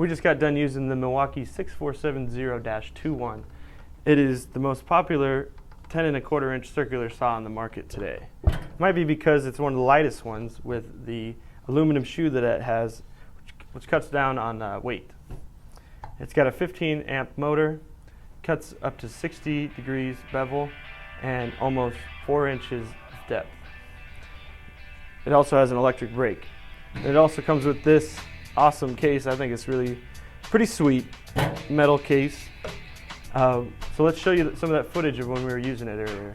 We just got done using the Milwaukee 6470-21. It is the most popular 10¼ inch circular saw on the market today. It might be because it's one of the lightest ones with the aluminum shoe that it has, which cuts down on weight. It's got a 15 amp motor, cuts up to 60 degrees bevel, and almost 4 inches depth. It also has an electric brake. It also comes with this awesome case. I think it's really pretty sweet metal case. So let's show you some of that footage of when we were using it earlier.